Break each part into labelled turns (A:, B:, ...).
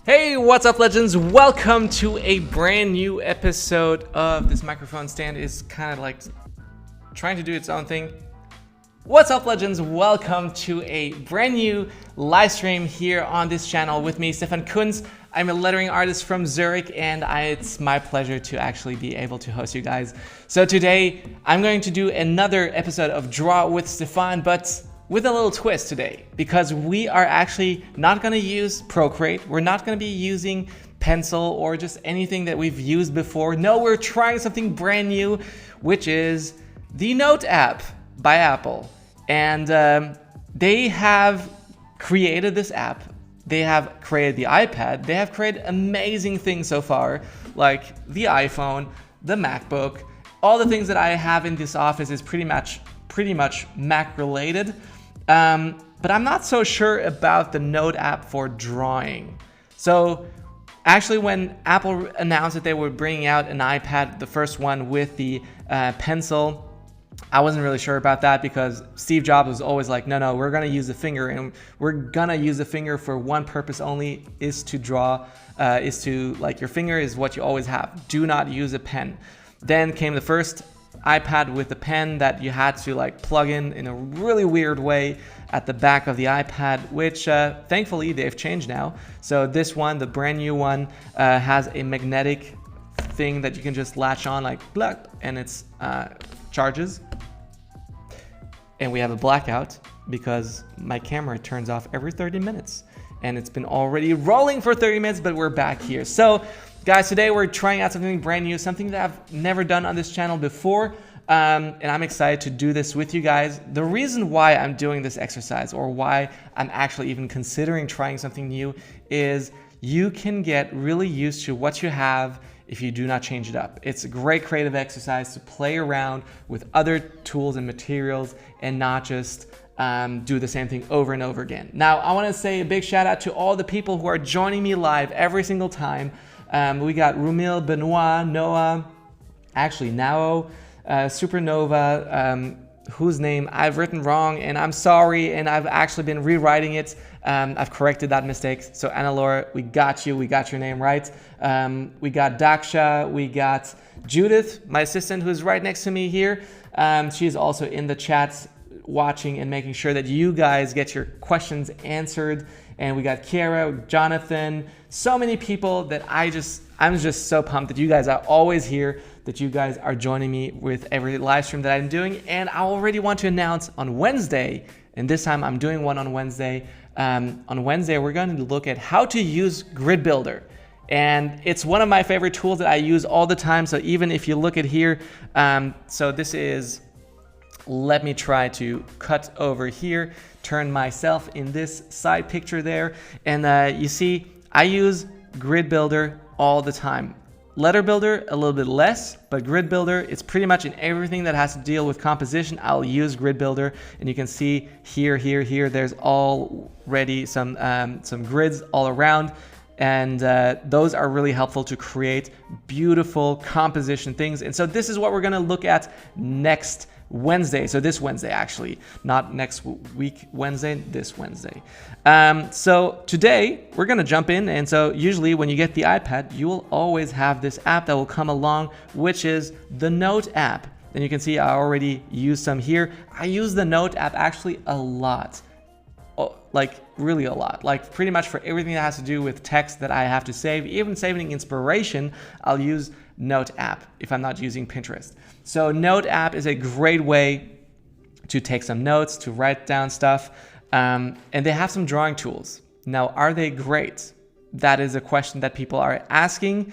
A: Hey, what's up, legends? Welcome to a brand new episode of this microphone stand is kind of like trying to do its own thing. What's up, legends? Welcome to a brand new live stream here on this channel with me, Stefan Kunz. I'm a lettering artist from Zurich, and it's my pleasure to actually be able to host you guys. So today, I'm going to do another episode of Draw with Stefan, but with a little twist today, because we are actually not going to use Procreate. We're not going to be using pencil or just anything that we've used before. No, we're trying something brand new, which is the Note app by Apple. And they have created this app. They have created the iPad. They have created amazing things so far, like the iPhone, the MacBook. All the things that I have in this office is pretty much Mac related. But I'm not so sure about the Note app for drawing. So actually, when Apple announced that they were bringing out an iPad, the first one with the pencil, I wasn't really sure about that, because Steve Jobs was always like, no, we're going to use the finger, and we're going to use the finger for one purpose only, is to draw, your finger is what you always have. Do not use a pen. Then came the first iPad with a pen that you had to plug in a really weird way at the back of the iPad, which thankfully they've changed now. So this one, the brand new one, has a magnetic thing that you can just latch on and it's charges. And we have a blackout because my camera turns off every 30 minutes. And it's been already rolling for 30 minutes, but we're back here. So guys, today we're trying out something brand new, something that I've never done on this channel before. And I'm excited to do this with you guys. The reason why I'm doing this exercise, or why I'm actually even considering trying something new, is you can get really used to what you have if you do not change it up. It's a great creative exercise to play around with other tools and materials and not just do the same thing over and over again. Now, I want to say a big shout out to all the people who are joining me live every single time. We got Rumil, Benoit, Noah, actually Nao, Supernova, whose name I've written wrong, and I'm sorry, and I've actually been rewriting it. I've corrected that mistake. So Anna Laura, we got you. We got your name right. We got Daksha. We got Judith, my assistant, who's right next to me here. She's also in the chat watching and making sure that you guys get your questions answered. And we got Kiara, Jonathan, so many people that I'm just so pumped that you guys are always here, that you guys are joining me with every live stream that I'm doing. And I already want to announce on Wednesday, and this time I'm doing one on Wednesday. On Wednesday, we're going to look at how to use Grid Builder. And it's one of my favorite tools that I use all the time. So even if you look at here, so this is, let me try to cut over here, turn myself in this side picture there. And you see, I use Grid Builder all the time. Letter Builder, a little bit less, but Grid Builder, it's pretty much in everything that has to deal with composition. I'll use Grid Builder, and you can see here, there's already some grids all around. And those are really helpful to create beautiful composition things. And so this is what we're gonna look at next Wednesday. So this Wednesday, actually, not next week Wednesday, this Wednesday. So today we're gonna jump in. And so usually when you get the iPad, you will always have this app that will come along, which is the Note app. And you can see I already used some here. I use the Note app actually a lot. Like really a lot, like pretty much for everything that has to do with text that I have to save, even saving inspiration, I'll use Note app if I'm not using Pinterest. So Note app is a great way to take some notes, to write down stuff, and they have some drawing tools. Now, are they great? That is a question that people are asking.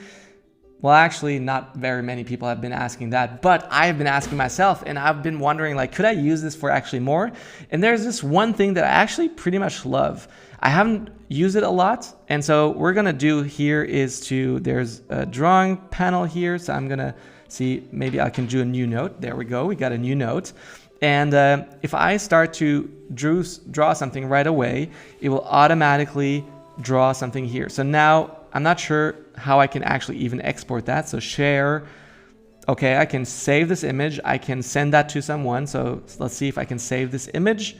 A: Well, actually, not very many people have been asking that, but I've been asking myself, and I've been wondering, like, could I use this for actually more? And there's this one thing that I actually pretty much love. I haven't used it a lot, and so what we're gonna do here is there's a drawing panel here, so I'm gonna see, maybe I can do a new note. There we go, we got a new note. And if I start to draw something right away, it will automatically draw something here. So now, I'm not sure how I can actually even export that. So share, okay, I can save this image. I can send that to someone. So let's see if I can save this image.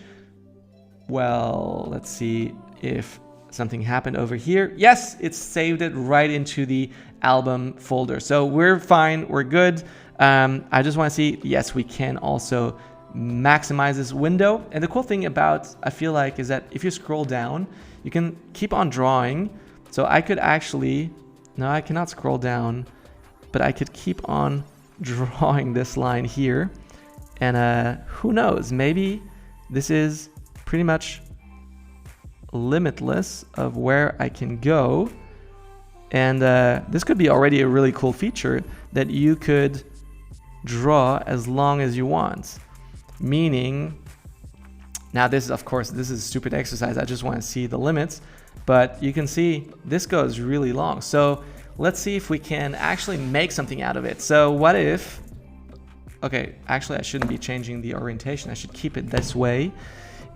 A: Well, let's see if something happened over here. Yes, it saved it right into the album folder. So we're fine, we're good. I just wanna see, yes, we can also maximize this window. And the cool thing about, I feel like, is that if you scroll down, you can keep on drawing. So I could actually, no, I cannot scroll down, but I could keep on drawing this line here. And who knows, maybe this is pretty much limitless of where I can go. And this could be already a really cool feature that you could draw as long as you want. Meaning, now this is, of course, this is a stupid exercise. I just want to see the limits. But you can see this goes really long. So let's see if we can actually make something out of it. So what if, okay, actually I shouldn't be changing the orientation. I should keep it this way.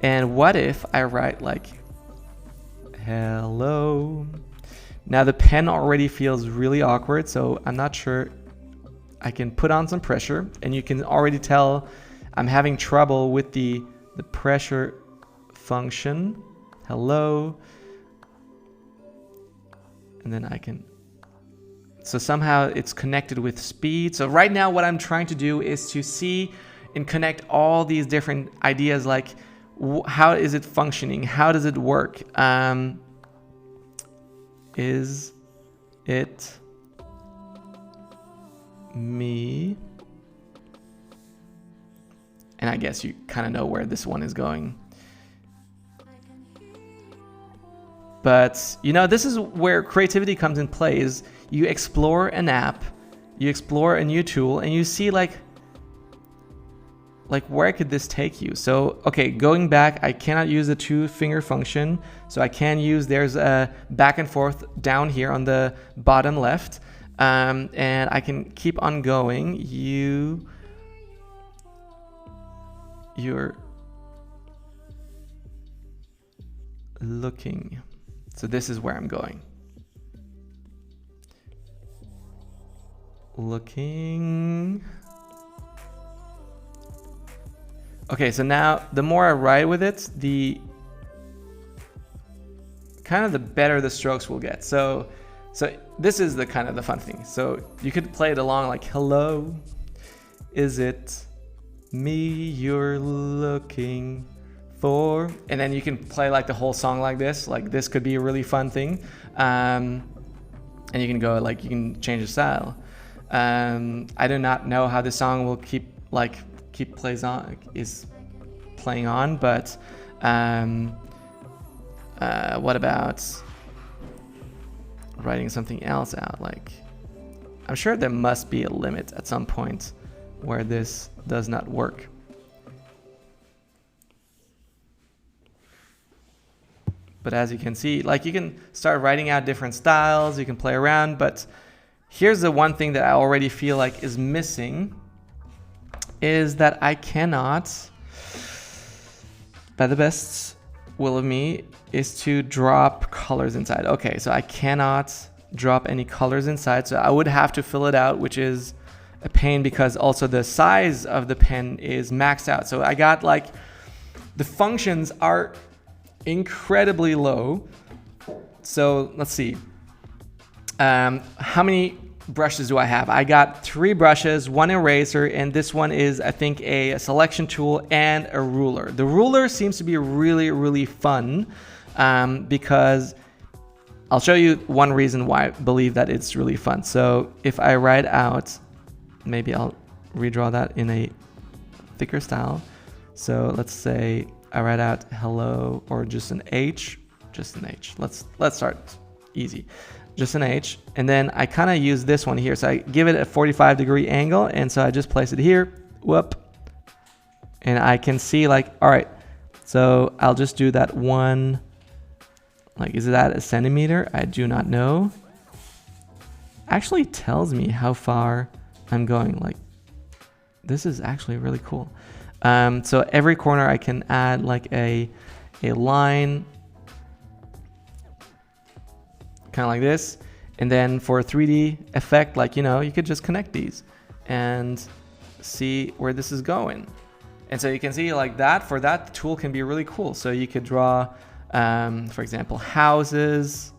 A: And what if I write like, hello. Now the pen already feels really awkward, so I'm not sure. I can put on some pressure, and you can already tell I'm having trouble with the pressure function. Hello. And then I can, so somehow it's connected with speed. So right now what I'm trying to do is to see and connect all these different ideas, like how is it functioning? How does it work? Is it me? And I guess you kind of know where this one is going. But, you know, this is where creativity comes in play, is you explore an app, you explore a new tool, and you see like where could this take you? So, okay, going back, I cannot use the 2-finger function. So I can use, there's a back and forth down here on the bottom left. And I can keep on going. looking. So this is where I'm going. Looking. Okay, so now the more I ride with it, the better the strokes will get. So this is the kind of the fun thing. So you could play it along like, hello, is it me you're looking for? And then you can play like the whole song like this. Like this could be a really fun thing. And you can go like, you can change the style. I do not know how the song will keep playing on, but what about writing something else out? Like, I'm sure there must be a limit at some point where this does not work. But as you can see, like you can start writing out different styles, you can play around, but here's the one thing that I already feel like is missing, is that I cannot, by the best will of me, is to drop colors inside. Okay, so I cannot drop any colors inside, so I would have to fill it out, which is a pain because also the size of the pen is maxed out. So I got like, the functions are incredibly low. So let's see. How many brushes do I have? I got 3 brushes, 1 eraser, and this one is, I think, a selection tool and a ruler. The ruler seems to be really, really fun because I'll show you one reason why I believe that it's really fun. So if I write out, maybe I'll redraw that in a thicker style. So let's say I write out hello, or just an H, Let's start easy. Just an H, and then I kind of use this one here. So I give it a 45-degree angle, and so I just place it here, whoop, and I can see like, all right, so I'll just do that one, like, is that a centimeter? I do not know. Actually tells me how far I'm going. Like, this is actually really cool. So every corner I can add like a line, kind of like this, and then for a 3D effect, like, you know, you could just connect these and see where this is going. And so you can see like that, for that, the tool can be really cool. So you could draw, for example, houses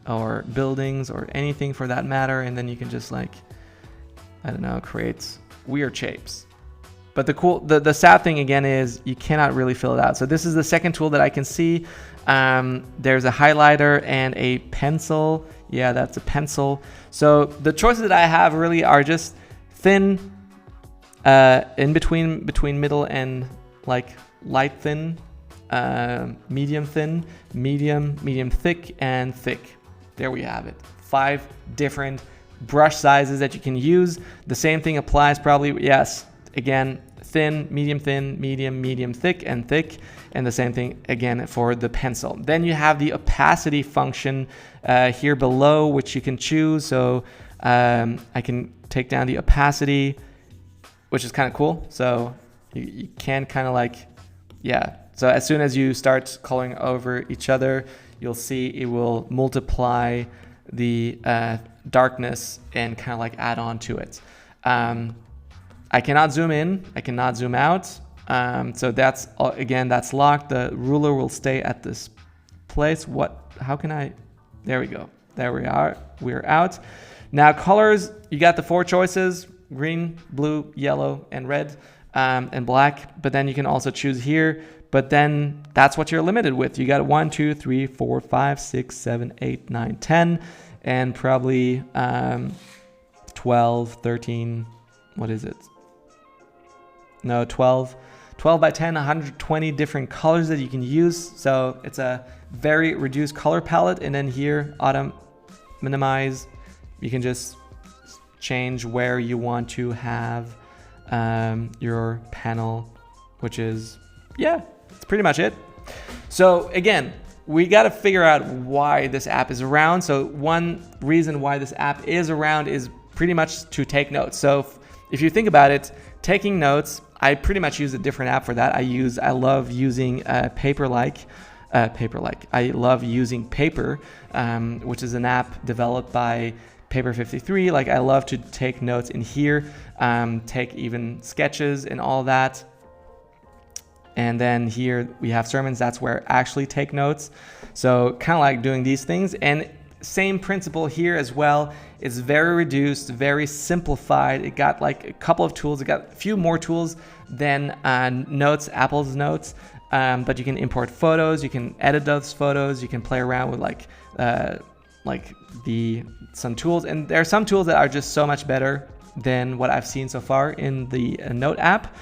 A: or buildings or anything for that matter, and then you can just like, I don't know, create weird shapes. But the sad thing again is you cannot really fill it out. So this is the second tool that I can see. There's a highlighter and a pencil. Yeah, that's a pencil. So the choices that I have really are just thin, in between middle and like light thin, medium thin, medium thick, and thick. There we have it. 5 different brush sizes that you can use. The same thing applies probably, yes. Again, thin, medium, thick, and the same thing again for the pencil. Then you have the opacity function here below, which you can choose. So I can take down the opacity, which is kind of cool. So you can kind of like, yeah. So as soon as you start coloring over each other, you'll see it will multiply the darkness and kind of like add on to it. I cannot zoom in, I cannot zoom out. So that's, again, that's locked. The ruler will stay at this place. How can I, there we go. There we are, we're out. Now colors, you got the 4 choices, green, blue, yellow, and red, and black. But then you can also choose here, but then that's what you're limited with. You got 1, 2, 3, 4, 5, 6, 7, 8, 9, 10, and probably 12, 13, what is it? No, 12 by 10, 120 different colors that you can use. So it's a very reduced color palette. And then here, auto minimize, you can just change where you want to have your panel, which is, yeah, it's pretty much it. So again, we got to figure out why this app is around. So one reason why this app is around is pretty much to take notes. So if you think about it, taking notes, I pretty much use a different app for that. I love using Paperlike. paper-like. I love using Paper, which is an app developed by Paper 53. Like, I love to take notes in here, take even sketches and all that. And then here we have sermons. That's where I actually take notes. So kind of like doing these things. And same principle here as well. It's very reduced, very simplified. It got like a couple of tools. It got a few more tools than Notes, Apple's Notes. But you can import photos. You can edit those photos. You can play around with some tools. And there are some tools that are just so much better than what I've seen so far in the Note app.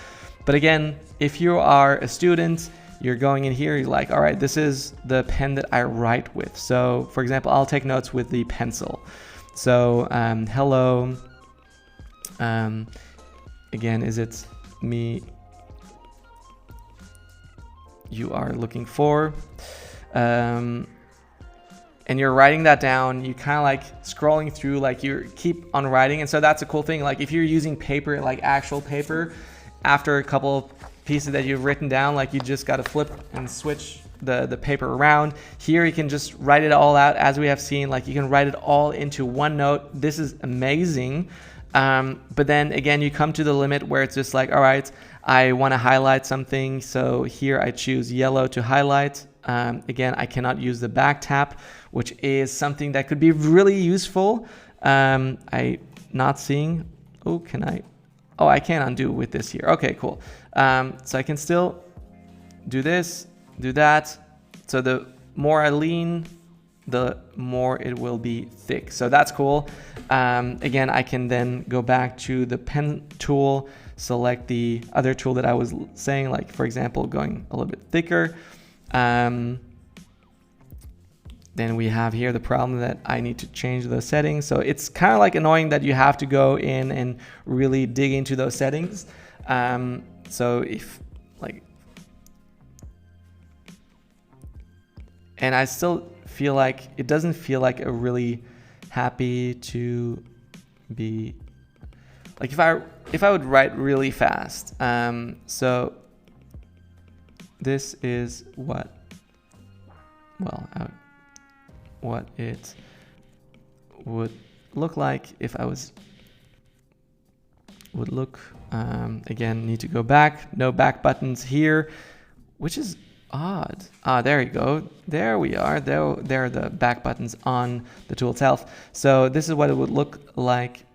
A: But again, if you are a student, you're going in here, you're like, all right, this is the pen that I write with. So for example, I'll take notes with the pencil. So hello, again, is it me you are looking for? And you're writing that down. You kind of like scrolling through, like you keep on writing. And so that's a cool thing. Like if you're using paper, like actual paper, after a couple of pieces that you've written down, like you just got to flip and switch the paper around. Here you can just write it all out, as we have seen. Like you can write it all into one note. This is amazing. But then again, you come to the limit where it's just like, all right, I want to highlight something. So here I choose yellow to highlight. Again, I cannot use the back tap, which is something that could be really useful. I not seeing. Oh, can I? Oh, I can undo with this here. Okay, cool. So I can still do this, do that. So the more I lean, the more it will be thick. So that's cool. Again, I can then go back to the pen tool, select the other tool that I was saying, like for example, going a little bit thicker. Then we have here the problem that I need to change the settings. So it's kind of like annoying that you have to go in and really dig into those settings. So if like, and I still feel like it doesn't feel like a really happy to be like if I would write really fast. So this is what, well, what it would look like if I would look. Again, need to go back. No back buttons here, which is odd. There you go. There we are. There are the back buttons on the tool itself. So this is what it would look like.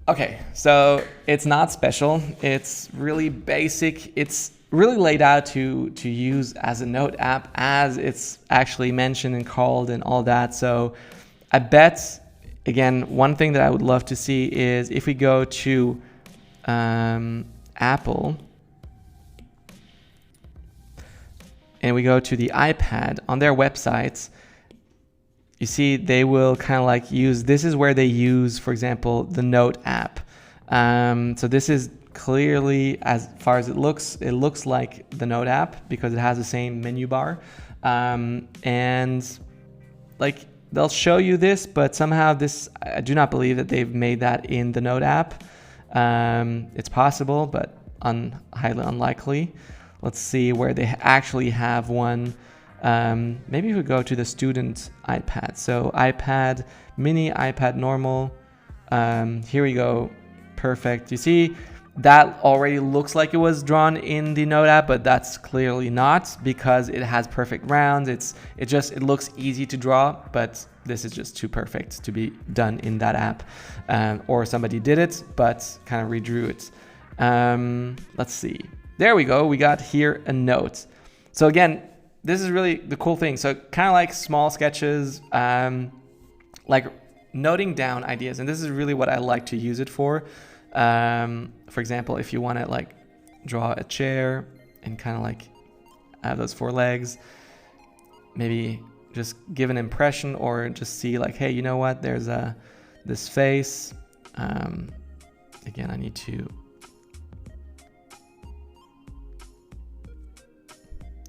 A: Okay, so it's not special. It's really basic. It's really laid out to use as a note app, as it's actually mentioned and called and all that. So I bet, again, one thing that I would love to see is if we go to Apple and we go to the iPad on their websites, you see, they will kind of like use, this is where they use, for example, the Note app. So this is clearly, as far as it looks like the Note app because it has the same menu bar. And like they'll show you this, but somehow this, I do not believe that they've made that in the Note app. It's possible, but highly unlikely. Let's see where they actually have one. Maybe if we go to the student iPad. So iPad mini, iPad normal. Here we go. Perfect. You see, that already looks like it was drawn in the Note app, but that's clearly not because it has perfect rounds. It looks easy to draw, but this is just too perfect to be done in that app. Or somebody did it, but kind of redrew it. Let's see. There we go. We got here a note. So again, this is really the cool thing. So kind of like small sketches, like noting down ideas. And this is really what I like to use it for. For example, if you want to like draw a chair and kind of like have those 4 legs, maybe just give an impression or just see like, hey, you know what? There's this face. Again, I need to.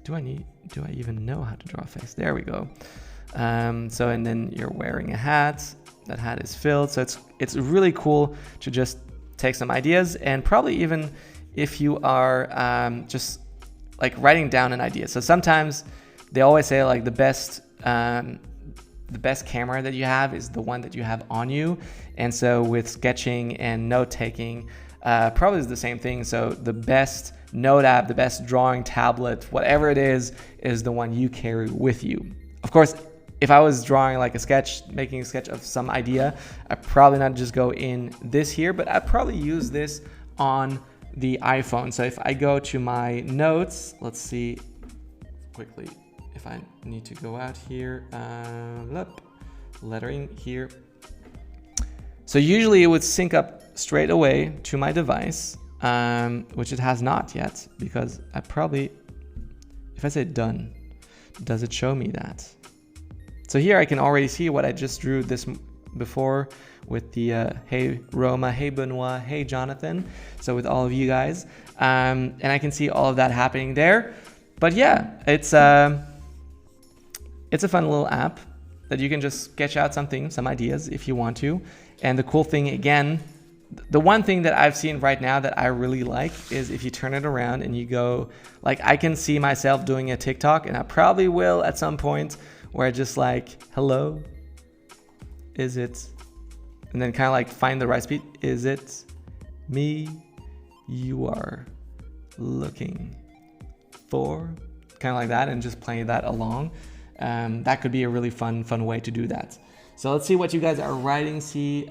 A: Do I even know how to draw a face? There we go. So, and then you're wearing a hat. That hat is filled. So it's really cool to just take some ideas, and probably even if you are just like writing down an idea. So sometimes they always say like the best camera that you have is the one that you have on you. And so with sketching and note taking, probably is the same thing. So the best note app, the best drawing tablet, whatever it is the one you carry with you. Of course, if I was drawing like a sketch, making a sketch of some idea, I'd probably not just go in this here, but I'd probably use this on the iPhone. So if I go to my notes, let's see quickly if I need to go out here, lettering here. So usually it would sync up straight away to my device, which it has not yet, because I probably, if I say done, does it show me that? So here I can already see what I just drew this before with the hey Roma, hey Benoit, hey Jonathan. So with all of you guys, and I can see all of that happening there. But yeah, it's a fun little app that you can just sketch out some ideas if you want to. And the cool thing, again, the one thing that I've seen right now that I really like is if you turn it around and you go, like, I can see myself doing a TikTok, and I probably will at some point, where I just like, hello, is it? And then kind of like find the right speed. Is it me you are looking for? Kind of like that, and just playing that along. That could be a really fun way to do that. So let's see what you guys are writing. See,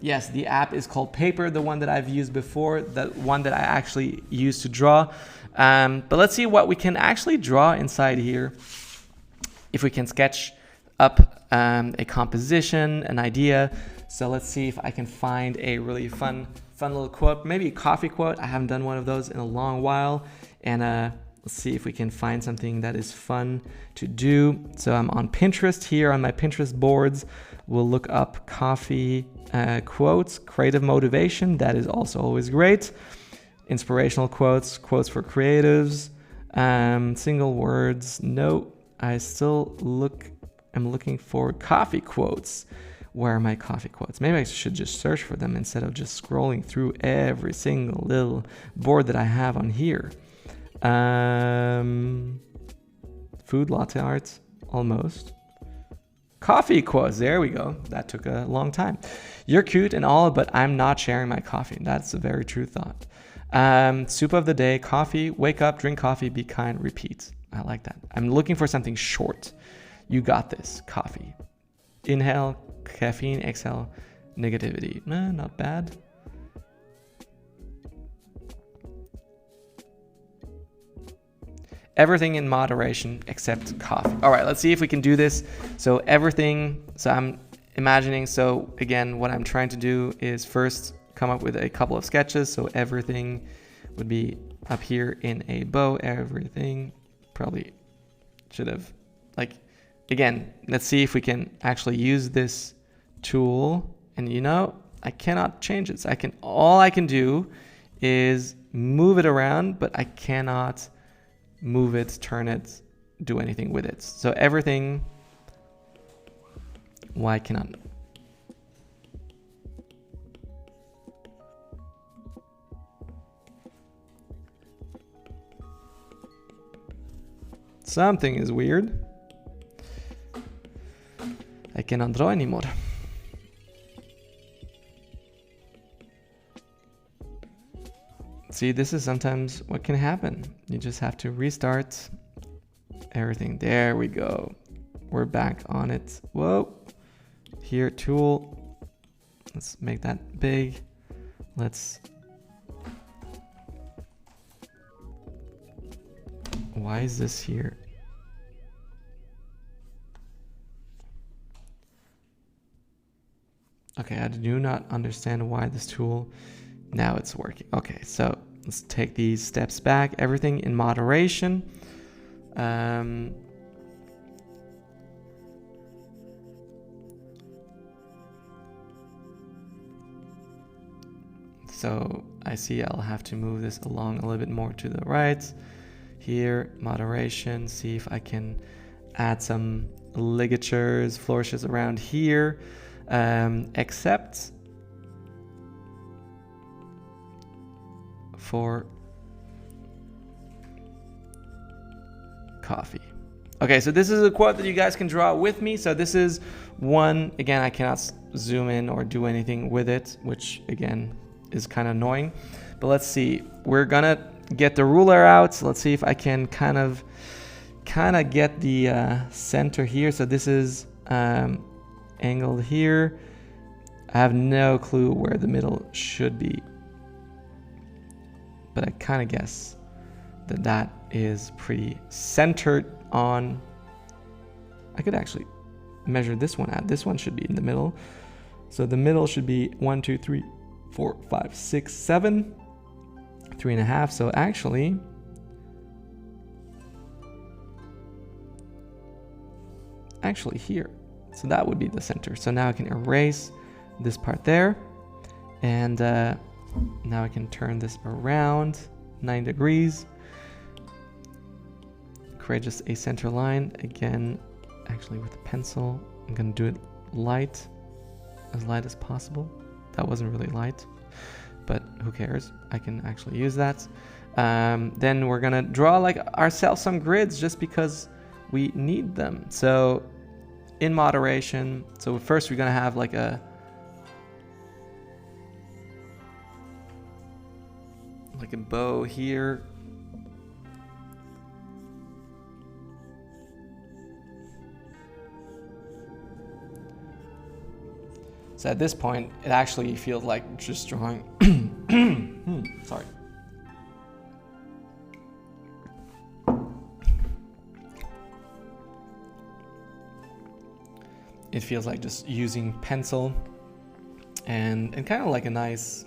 A: yes, the app is called Paper, the one that I've used before, the one that I actually use to draw. But let's see what we can actually draw inside here. If we can sketch up a composition, an idea. So let's see if I can find a really fun little quote, maybe a coffee quote. I haven't done one of those in a long while. And let's see if we can find something that is fun to do. So I'm on Pinterest here on my Pinterest boards. We'll look up coffee quotes, creative motivation. That is also always great. Inspirational quotes, quotes for creatives, single words. No, I still am looking for coffee quotes. Where are my coffee quotes? Maybe I should just search for them instead of just scrolling through every single little board that I have on here. Food latte art, almost. Coffee quotes, there we go. That took a long time. You're cute and all, but I'm not sharing my coffee. That's a very true thought. Soup of the day, coffee, wake up, drink coffee, be kind, repeat. I like that. I'm looking for something short. You got this, coffee. Inhale, caffeine, exhale, negativity. Not bad. Everything in moderation except coffee. All right, let's see if we can do this. So everything, so I'm imagining, so again, what I'm trying to do is first come up with a couple of sketches. So everything would be up here in a bow, everything. Probably should have, like, again, let's see if we can actually use this tool. And you know, I cannot change it. So all I can do is move it around, but I cannot move it, turn it, do anything with it. So everything, why cannot? Something is weird. I cannot draw anymore. See, this is sometimes what can happen. You just have to restart everything. There we go. We're back on it. Whoa. Here, tool. Let's make that big. Why is this here? Okay, I do not understand why this tool, now it's working. Okay, so let's take these steps back. Everything in moderation. So I see I'll have to move this along a little bit more to the right. Here, moderation, see if I can add some ligatures, flourishes around here, except for coffee. Okay, so this is a quote that you guys can draw with me. So this is one, again, I cannot zoom in or do anything with it, which again is kind of annoying. But let's see, we're gonna get the ruler out. So let's see if I can kind of get the center here. So this is angled here. I have no clue where the middle should be, but I kind of guess that that is pretty centered on. I could actually measure this one out. This one should be in the middle. So the middle should be 1, 2, 3, 4, 5, 6, 7, 3.5. So actually, here. So that would be the center. So now I can erase this part there. And now I can turn this around 9 degrees. Create just a center line. Again, actually with a pencil, I'm going to do it as light as possible. That wasn't really light, but who cares? I can actually use that. Then we're going to draw like ourselves some grids just because we need them. So in moderation. So first we're going to have like a bow here. So at this point, it actually feels like just drawing. Sorry. It feels like just using pencil and kind of like a nice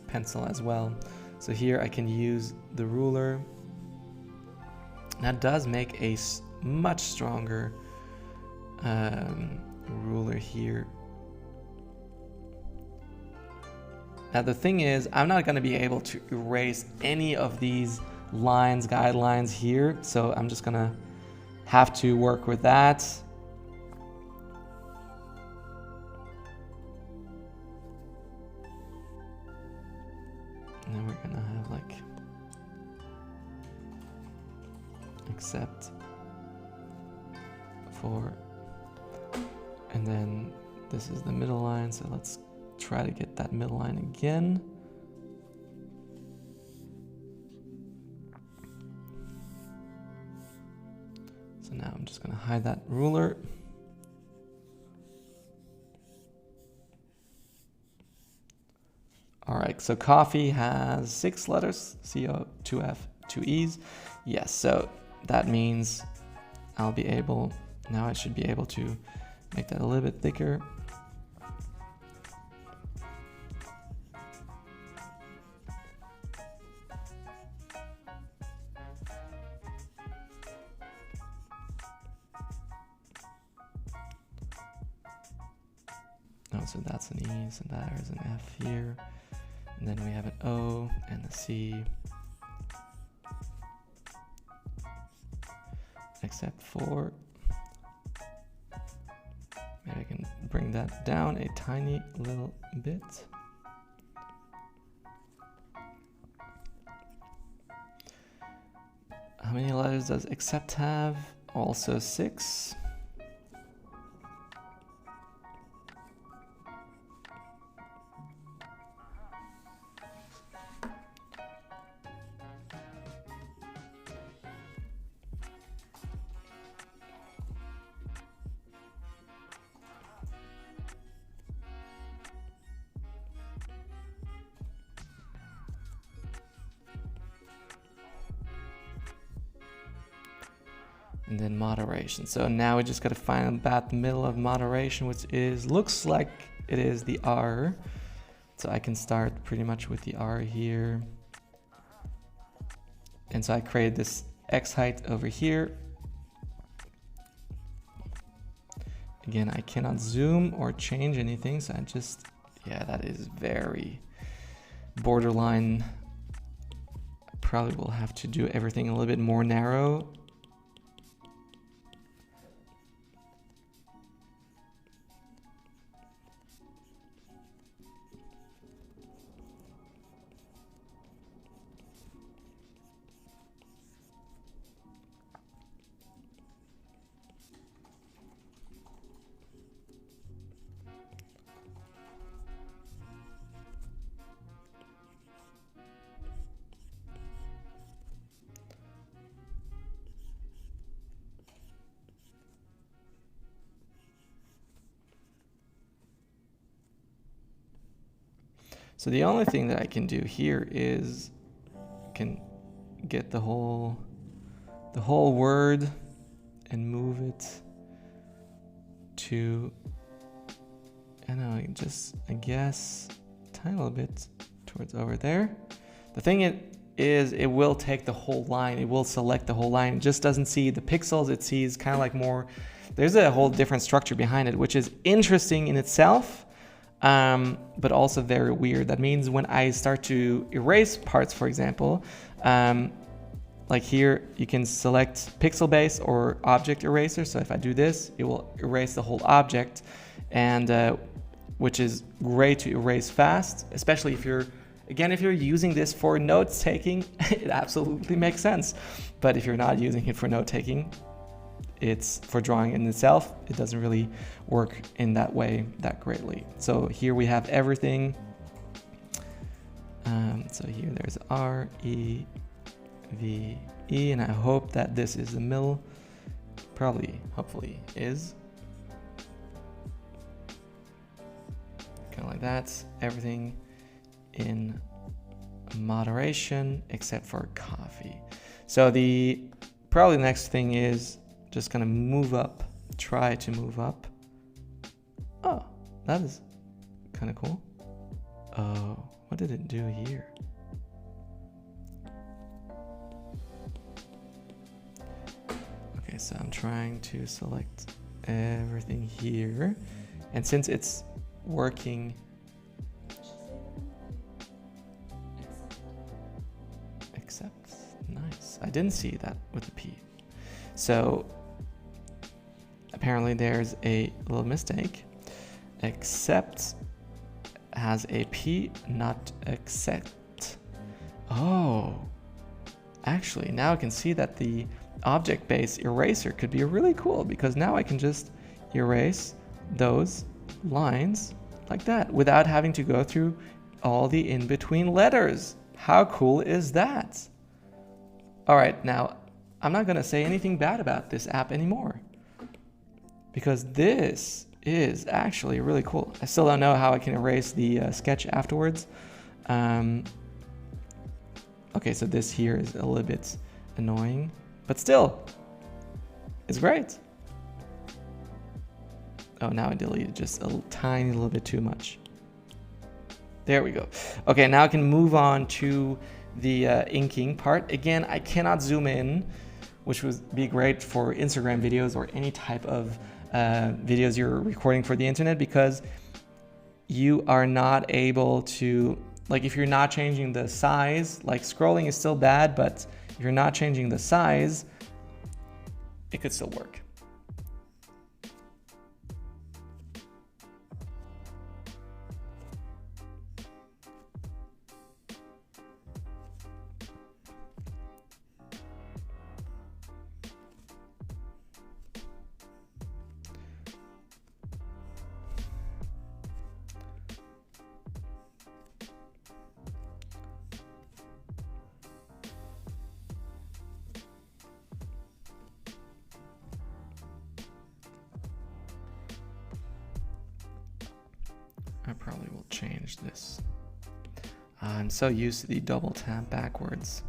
A: pencil as well. So here I can use the ruler. That does make a much stronger ruler here. Now the thing is, I'm not going to be able to erase any of these lines, guidelines here, so I'm just going to have to work with that. And then we're going to have like, except for, and then this is the middle line, so let's try to get that middle line again. So now I'm just going to hide that ruler. All right, so coffee has 6 letters, C-O, 2 F, 2 E's. Yes, so that means I'll be able, now I should be able to make that a little bit thicker. So that's an E, so there's an F here, and then we have an O and a C, except for, maybe I can bring that down a tiny little bit. How many letters does except have? Also 6. And then moderation. So now we just got to find about the middle of moderation, which is, looks like it is the R. So I can start pretty much with the R here. And so I created this X height over here. Again, I cannot zoom or change anything. So I just, yeah, that is very borderline. Probably will have to do everything a little bit more narrow. So the only thing that I can do here is can get the whole word and move it to, I guess a tiny little bit towards over there. The thing is it will take the whole line. It will select the whole line. It just doesn't see the pixels. It sees kind of like more, there's a whole different structure behind it, which is interesting in itself, but also very weird. That means when I start to erase parts, for example, like here, you can select pixel base or object eraser. So if I do this, it will erase the whole object, and which is great to erase fast, especially if you're using this for notes taking, it absolutely makes sense. But if you're not using it for note taking, it's for drawing in itself, it doesn't really work in that way that greatly. So here we have everything. So here there's R, E, V, E, and I hope that this is the middle. Hopefully is. Kind of like that. Everything in moderation except for coffee. So probably the next thing is just gonna move up, try to move up. Oh, that is kind of cool. Oh, what did it do here? Okay, so I'm trying to select everything here, and since it's working, accept, nice. I didn't see that with the P. So apparently there's a little mistake. Accept has a P, not accept. Oh, actually now I can see that the object-based eraser could be really cool, because now I can just erase those lines like that without having to go through all the in-between letters. How cool is that? All right, now I'm not gonna say anything bad about this app anymore, because this is actually really cool. I still don't know how I can erase the sketch afterwards. Okay, so this here is a little bit annoying, but still, it's great. Oh, now I deleted just a tiny little bit too much. There we go. Okay, now I can move on to the inking part. Again, I cannot zoom in, which would be great for Instagram videos or any type of videos you're recording for the internet, because you are not able to, like, if you're not changing the size, like scrolling is still bad, but if you're not changing the size, it could still work. I probably will change this. I'm so used to the double tap backwards.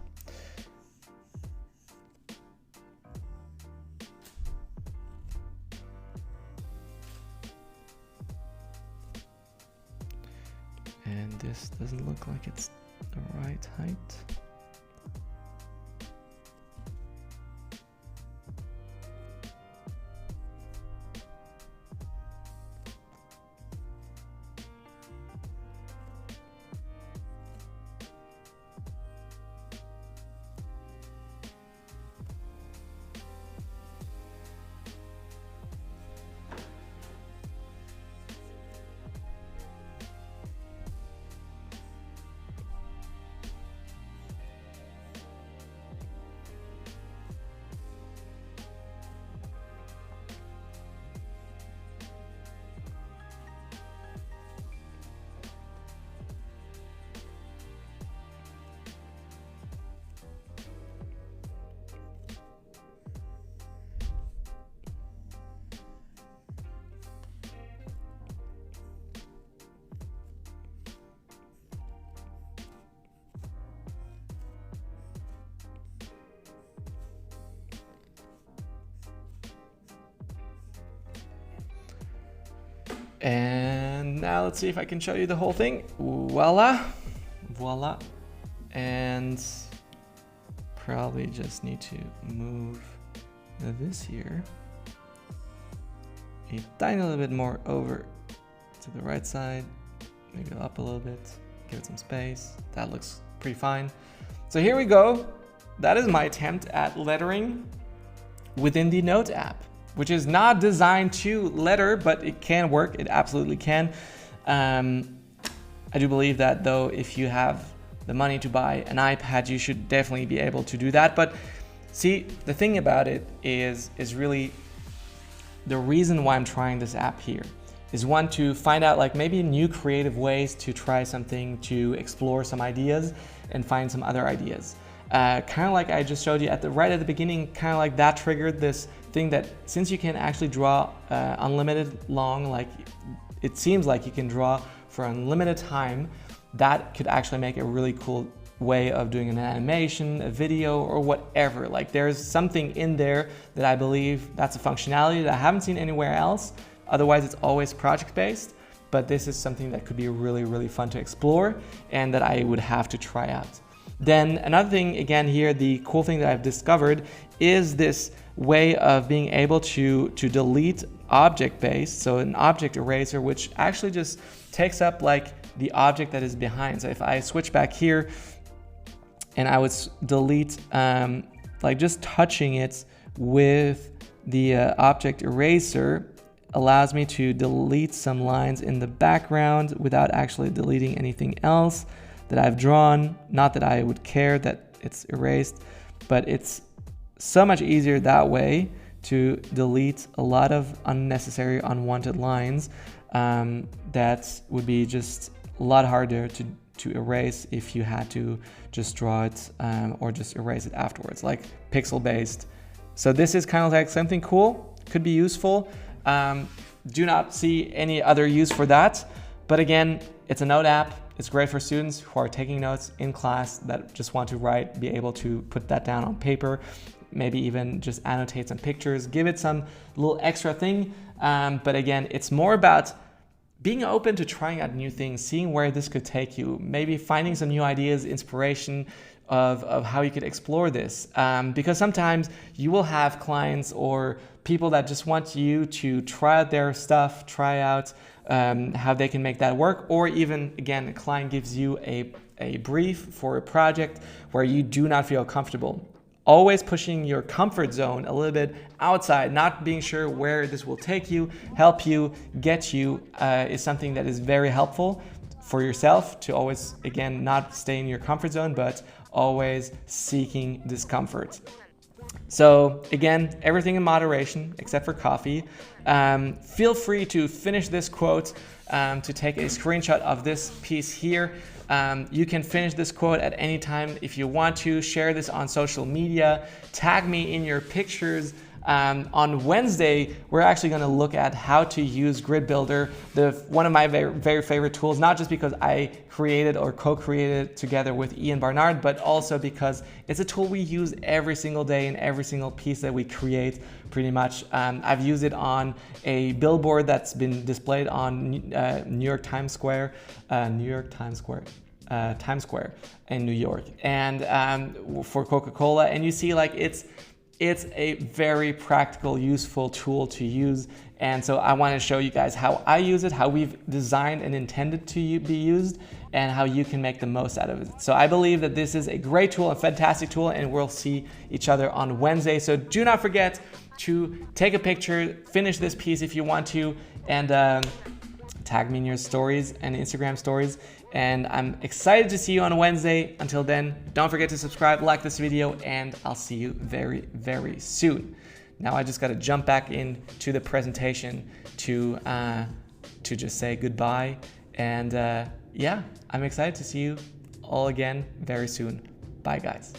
A: And this doesn't look like it's the right height. And now let's see if I can show you the whole thing. Voila. Voila. And probably just need to move this here a tiny little bit more over to the right side, maybe up a little bit, give it some space. That looks pretty fine. So here we go. That is my attempt at lettering within the Note app, which is not designed to letter, but it can work. It absolutely can. I do believe that though, if you have the money to buy an iPad, you should definitely be able to do that. But see, the thing about it is really the reason why I'm trying this app here is one, to find out like maybe new creative ways to try something, to explore some ideas and find some other ideas. Kind of like I just showed you right at the beginning, kind of like that triggered this thing that since you can actually draw unlimited long, like it seems like you can draw for unlimited time, that could actually make a really cool way of doing an animation, a video, or whatever. Like there's something in there that I believe that's a functionality that I haven't seen anywhere else. Otherwise it's always project-based, but this is something that could be really, really fun to explore and that I would have to try out. Then another thing, again here, the cool thing that I've discovered is this way of being able to delete object-based, so an object eraser, which actually just takes up like the object that is behind. So if I switch back here and I would delete, like just touching it with the object eraser allows me to delete some lines in the background without actually deleting anything else that I've drawn. Not that I would care that it's erased, but it's so much easier that way to delete a lot of unnecessary, unwanted lines that would be just a lot harder to erase if you had to just draw it or just erase it afterwards, like pixel based. So this is kind of like something cool, could be useful. Do not see any other use for that. But again, it's a note app. It's great for students who are taking notes in class that just want to write, be able to put that down on paper, maybe even just annotate some pictures, give it some little extra thing. But again, it's more about being open to trying out new things, seeing where this could take you, maybe finding some new ideas, inspiration of how you could explore this. Because sometimes you will have clients or people that just want you to try out their stuff, try out how they can make that work, or even, again, a client gives you a brief for a project where you do not feel comfortable. Always pushing your comfort zone a little bit outside, not being sure where this will take you, help you, get you, is something that is very helpful for yourself to always, again, not stay in your comfort zone, but always seeking discomfort. So again, everything in moderation except for coffee. Feel free to finish this quote, to take a screenshot of this piece here. You can finish this quote at any time if you want to. Share this on social media. Tag me in your pictures. On Wednesday, we're actually going to look at how to use Grid Builder, one of my very, very favorite tools, not just because I created or co-created together with Ian Barnard, but also because it's a tool we use every single day in every single piece that we create, pretty much. I've used it on a billboard that's been displayed on New York Times Square in New York, and for Coca-Cola, and you see like it's a very practical, useful tool to use. And so I want to show you guys how I use it, how we've designed and intended to be used, and how you can make the most out of it. So I believe that this is a great tool, a fantastic tool, and we'll see each other on Wednesday. So do not forget to take a picture, finish this piece if you want to, and tag me in your stories and Instagram stories. And I'm excited to see you on Wednesday. Until then, don't forget to subscribe, like this video, and I'll see you very, very soon. Now I just got to jump back into the presentation to just say goodbye. And yeah, I'm excited to see you all again very soon. Bye, guys.